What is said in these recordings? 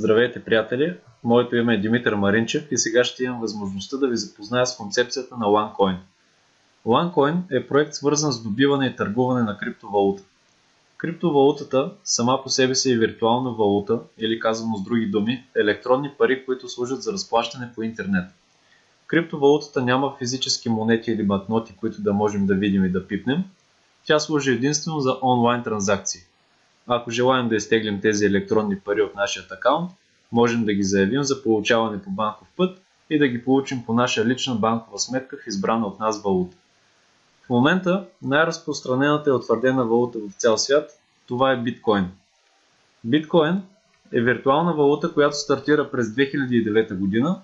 Здравейте, приятели! Моето име е Димитър Маринчев и сега ще имам възможността да ви запозная с концепцията на OneCoin. OneCoin е проект, свързан с добиване и търгуване на криптовалута. Криптовалутата сама по себе си е виртуална валута, или казано с други думи, електронни пари, които служат за разплащане по интернет. Криптовалутата няма физически монети или банкноти, които да можем да видим и да пипнем. Тя служи единствено за онлайн транзакции. Ако желаем да изтеглим тези електронни пари от нашия акаунт, можем да ги заявим за получаване по банков път и да ги получим по наша лична банкова сметка в избрана от нас валута. В момента най-разпространената и утвърдена валута в цял свят, това е биткоин. Биткоин е виртуална валута, която стартира през 2009 година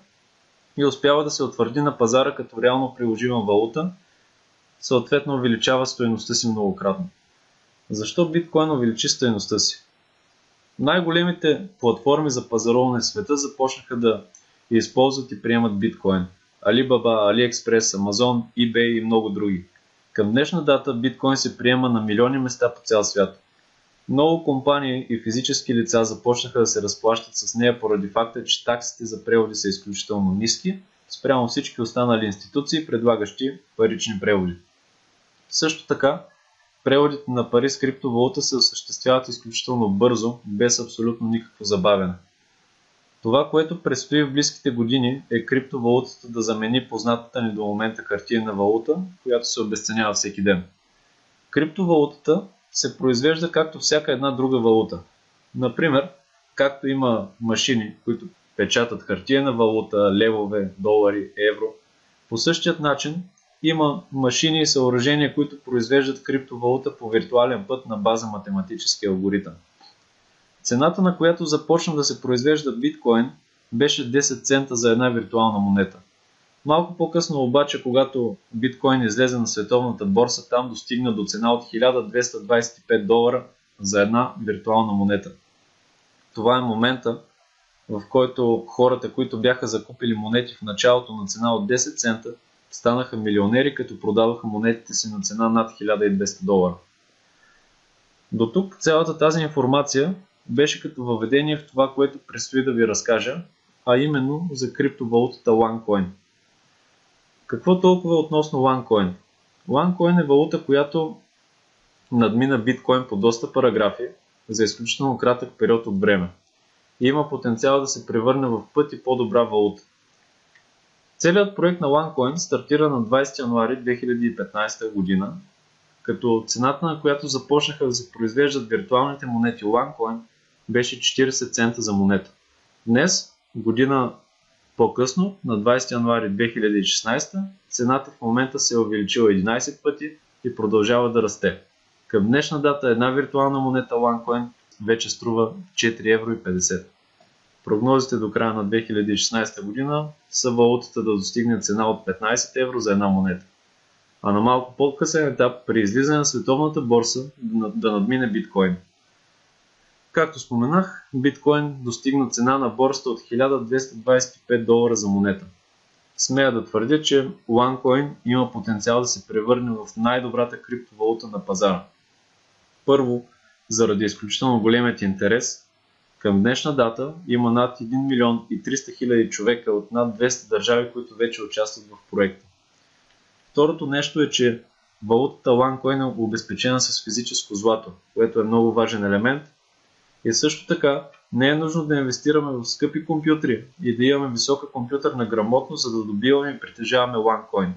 и успява да се утвърди на пазара като реално приложима валута, съответно увеличава стойността си многократно. Защо биткоин увеличи стойността си? Най-големите платформи за пазаруване в света започнаха да използват и приемат биткоин. Alibaba, AliExpress, Amazon, eBay и много други. Към днешна дата биткоин се приема на милиони места по цял свят. Много компании и физически лица започнаха да се разплащат с нея поради факта, че таксите за преводи са изключително ниски, спрямо всички останали институции, предлагащи парични преводи. Също така, преводите на пари с криптовалута се осъществяват изключително бързо, без абсолютно никакво забавяне. Това, което предстои в близките години, е криптовалутата да замени познатата ни до момента хартиена валута, която се обесценява всеки ден. Криптовалутата се произвежда както всяка една друга валута. Например, както има машини, които печатат хартиена валута, левове, долари, евро, по същият начин има машини и съоръжения, които произвеждат криптовалута по виртуален път на база математически алгоритъм. Цената, на която започна да се произвежда биткоин, беше 10 цента за една виртуална монета. Малко по-късно обаче, когато биткоин излезе на световната борса, там достигна до цена от $1225 за една виртуална монета. Това е момента, в който хората, които бяха закупили монети в началото на цена от 10 цента, станаха милионери, като продаваха монетите си на цена над $1200. До тук цялата тази информация беше като въведение в това, което предстои да ви разкажа, а именно за криптовалутата OneCoin. Какво толкова относно OneCoin? OneCoin е валута, която надмина биткоин по доста параграфи за изключително кратък период от време и има потенциал да се превърне в пъти по-добра валута. Целият проект на OneCoin стартира на 20 януари 2015 година, като цената, на която започнаха да се произвеждат виртуалните монети OneCoin, беше 40 цента за монета. Днес, година по-късно, на 20 януари 2016, цената в момента се е увеличила 11 пъти и продължава да расте. Към днешна дата една виртуална монета OneCoin вече струва 4,50 евро. Прогнозите до края на 2016 година са валутата да достигне цена от 15 евро за една монета. А на малко по-късен етап, при излизане на световната борса, да надмине биткоин. Както споменах, биткоин достигна цена на борсата от $1225 за монета. Смея да твърдя, че OneCoin има потенциал да се превърне в най-добрата криптовалута на пазара. Първо, заради изключително големият интерес. Към днешна дата има над 1 милион и 300 хиляди човека от над 200 държави, които вече участват в проекта. Второто нещо е, че валутата OneCoin е обезпечена с физическо злато, което е много важен елемент. И също така не е нужно да инвестираме в скъпи компютри и да имаме висока компютърна грамотност, за да добиваме и притежаваме OneCoin,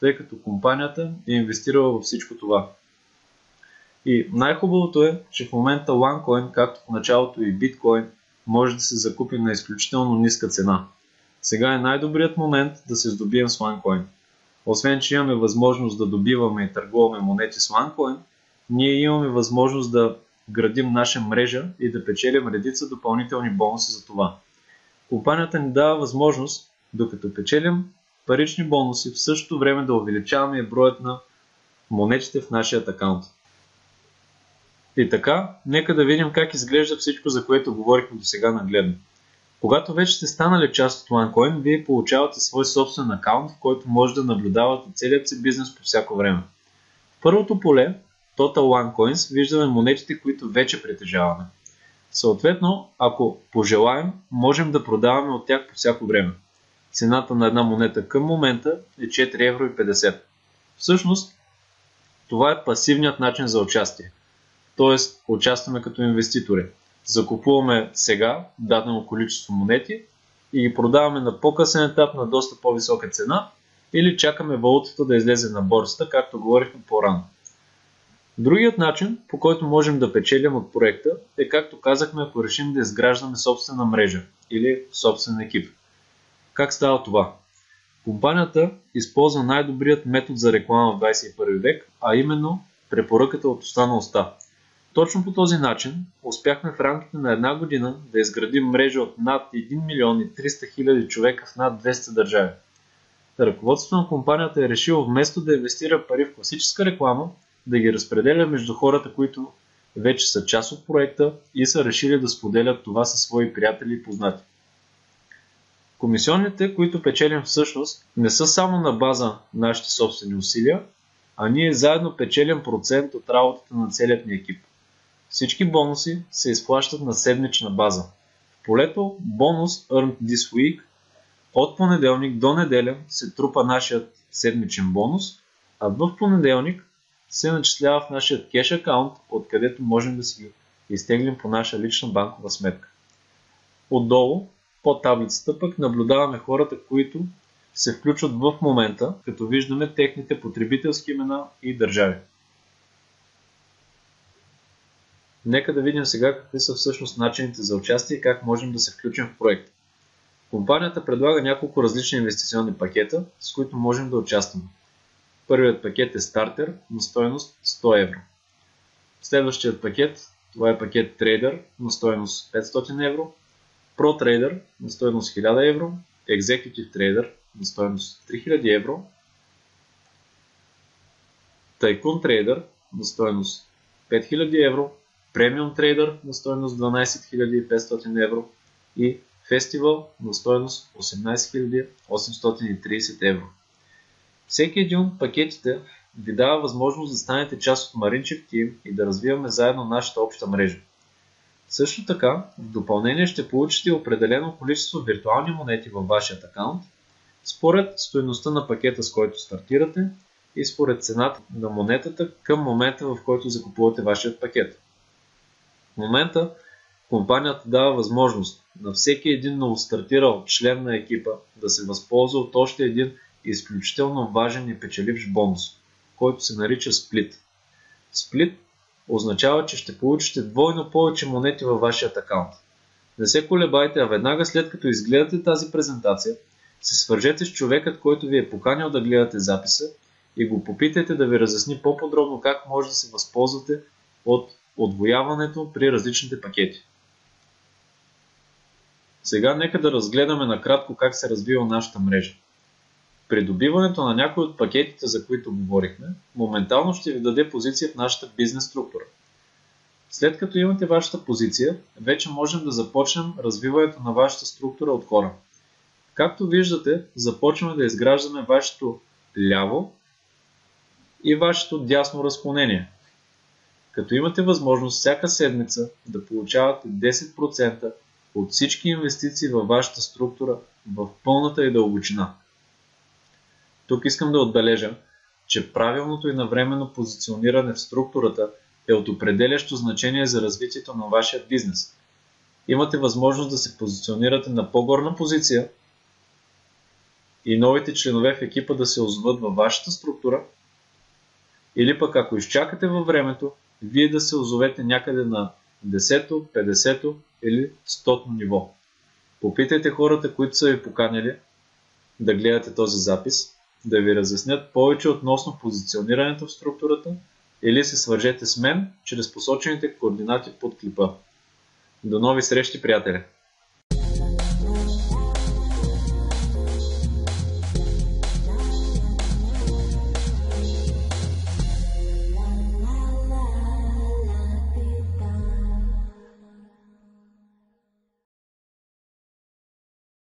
тъй като компанията е инвестирала във всичко това. И най-хубавото е, че в момента OneCoin, както в началото и биткоин, може да се закупи на изключително ниска цена. Сега е най-добрият момент да се здобием с OneCoin. Освен, че имаме възможност да добиваме и търгуваме монети с OneCoin, ние имаме възможност да градим наша мрежа и да печелим редица допълнителни бонуси за това. Компанията ни дава възможност, докато печелим парични бонуси, в същото време да увеличаваме и броят на монетите в нашия акаунт. И така, нека да видим как изглежда всичко, за което говорихме до сега нагледно. Когато вече сте станали част от OneCoin, вие получавате свой собствен акаунт, в който може да наблюдавате целият си бизнес по всяко време. В първото поле, Total OneCoins, виждаме монетите, които вече притежаваме. Съответно, ако пожелаем, можем да продаваме от тях по всяко време. Цената на една монета към момента е 4,50 евро. Всъщност, това е пасивният начин за участие. Тоест, участваме като инвеститори. Закупуваме сега дадено количество монети и ги продаваме на по-късен етап на доста по-висока цена или чакаме валутата да излезе на борсата, както говорихме по-рано. Другият начин, по който можем да печелим от проекта, е, както казахме, ако решим да изграждаме собствена мрежа или собствен екип. Как става това? Компанията използва най-добрият метод за реклама в 21 век, а именно препоръката от уста на уста. Точно по този начин успяхме в рамките на една година да изградим мрежа от над 1 милион и 300 хиляди човека в над 200 държави. Ръководството на компанията е решило вместо да инвестира пари в класическа реклама, да ги разпределя между хората, които вече са част от проекта и са решили да споделят това със свои приятели и познати. Комисионните, които печелим всъщност, не са само на база на нашите собствени усилия, а ние заедно печелим процент от работата на целият ни екип. Всички бонуси се изплащат на седмична база. В полето Bonus Earned This Week от понеделник до неделя се трупа нашият седмичен бонус, а в понеделник се начислява в нашия кеш акаунт, откъдето можем да си ги изтеглим по наша лична банкова сметка. Отдолу, по таблицата пък наблюдаваме хората, които се включват в момента, като виждаме техните потребителски имена и държави. Нека да видим сега какви са всъщност начините за участие и как можем да се включим в проект. Компанията предлага няколко различни инвестиционни пакета, с които можем да участваме. Първият пакет е стартер на стойност 100 евро. Следващият пакет, това е пакет трейдер на стойност 500 евро, Pro Trader на стойност 1000 евро, Executive Trader на стойност 3000 евро, Tycoon Trader на стойност 5000 евро, Premium Trader на стойност 12500 евро и Festival на стойност 18830 евро. Всеки един от пакетите ви дава възможност да станете част от Маринчев Team и да развиваме заедно нашата обща мрежа. Също така, в допълнение ще получите определено количество виртуални монети във вашия акаунт, според стойността на пакета, с който стартирате и според цената на монетата към момента, в който закупувате вашият пакет. В момента компанията дава възможност на всеки един новостартирал член на екипа да се възползва от още един изключително важен и печеливш бонус, който се нарича Split. Split означава, че ще получите двойно повече монети във вашия акаунт. Не се колебайте, а веднага след като изгледате тази презентация, се свържете с човекът, който ви е поканил да гледате записа и го попитайте да ви разясни по-подробно как може да се възползвате от отвояването при различните пакети. Сега нека да разгледаме накратко как се развива нашата мрежа. Придобиването на някои от пакетите, за които говорихме, моментално ще ви даде позиция в нашата бизнес структура. След като имате вашата позиция, вече можем да започнем развиването на вашата структура от хора. Както виждате, започваме да изграждаме вашето ляво и вашето дясно разклонение. Като имате възможност всяка седмица да получавате 10% от всички инвестиции във вашата структура в пълната и дълбочина. Тук искам да отбележа, че правилното и навременно позициониране в структурата е от определящо значение за развитието на вашия бизнес. Имате възможност да се позиционирате на по-горна позиция и новите членове в екипа да се озоват във вашата структура, или пък ако изчакате във времето, вие да се озовете някъде на 10-то, 50-то или 100-то ниво. Попитайте хората, които са ви поканили да гледате този запис, да ви разяснят повече относно позиционирането в структурата или се свържете с мен чрез посочените координати под клипа. До нови срещи, приятели!